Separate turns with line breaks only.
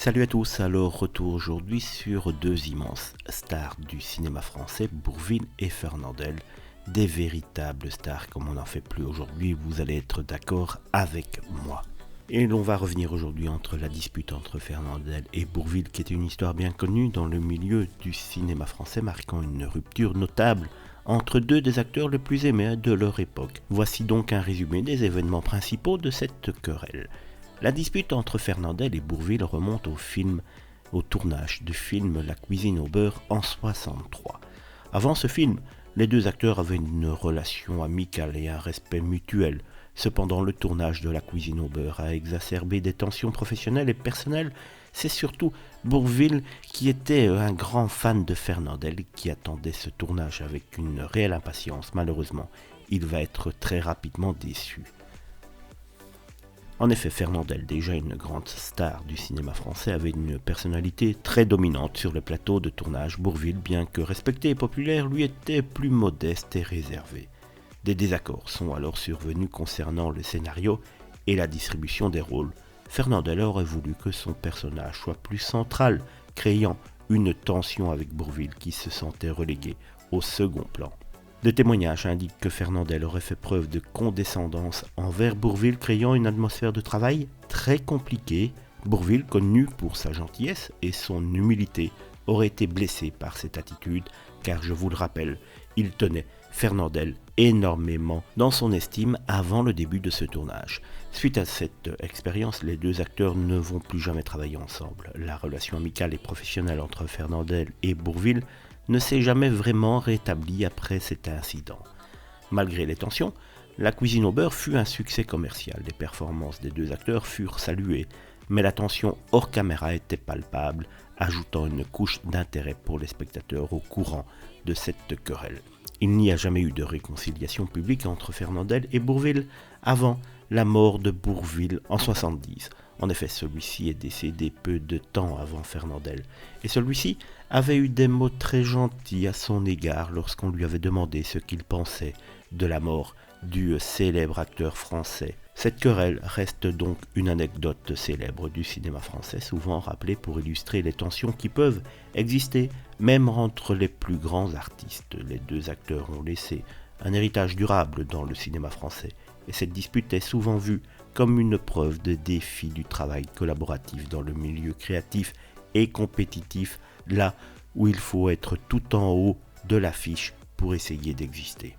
Salut à tous, alors retour aujourd'hui sur deux immenses stars du cinéma français, Bourvil et Fernandel, des véritables stars comme on n'en fait plus aujourd'hui, vous allez être d'accord avec moi. Et l'on va revenir aujourd'hui entre la dispute entre Fernandel et Bourvil, qui est une histoire bien connue dans le milieu du cinéma français, marquant une rupture notable entre deux des acteurs les plus aimés de leur époque. Voici donc un résumé des événements principaux de cette querelle. La dispute entre Fernandel et Bourvil remonte au tournage du film La cuisine au beurre en 1963. Avant ce film, les deux acteurs avaient une relation amicale et un respect mutuel. Cependant, le tournage de La cuisine au beurre a exacerbé des tensions professionnelles et personnelles. C'est surtout Bourvil qui était un grand fan de Fernandel qui attendait ce tournage avec une réelle impatience. Malheureusement, il va être très rapidement déçu. En effet, Fernandel, déjà une grande star du cinéma français, avait une personnalité très dominante sur le plateau de tournage. Bourvil, bien que respecté et populaire, lui était plus modeste et réservé. Des désaccords sont alors survenus concernant le scénario et la distribution des rôles. Fernandel aurait voulu que son personnage soit plus central, créant une tension avec Bourvil qui se sentait relégué au second plan. Des témoignages indiquent que Fernandel aurait fait preuve de condescendance envers Bourvil, créant une atmosphère de travail très compliquée. Bourvil, connu pour sa gentillesse et son humilité, aurait été blessé par cette attitude, car je vous le rappelle, il tenait Fernandel énormément dans son estime avant le début de ce tournage. Suite à cette expérience, les deux acteurs ne vont plus jamais travailler ensemble. La relation amicale et professionnelle entre Fernandel et Bourvil ne s'est jamais vraiment rétabli après cet incident. Malgré les tensions, La cuisine au beurre fut un succès commercial. Les performances des deux acteurs furent saluées, mais la tension hors caméra était palpable, ajoutant une couche d'intérêt pour les spectateurs au courant de cette querelle. Il n'y a jamais eu de réconciliation publique entre Fernandel et Bourvil avant la mort de Bourvil en 1970. En effet, celui-ci est décédé peu de temps avant Fernandel, et celui-ci avait eu des mots très gentils à son égard lorsqu'on lui avait demandé ce qu'il pensait de la mort du célèbre acteur français. Cette querelle reste donc une anecdote célèbre du cinéma français, souvent rappelée pour illustrer les tensions qui peuvent exister même entre les plus grands artistes. Les deux acteurs ont laissé un héritage durable dans le cinéma français, et cette dispute est souvent vue comme une preuve de défi du travail collaboratif dans le milieu créatif et compétitif, là où il faut être tout en haut de l'affiche pour essayer d'exister.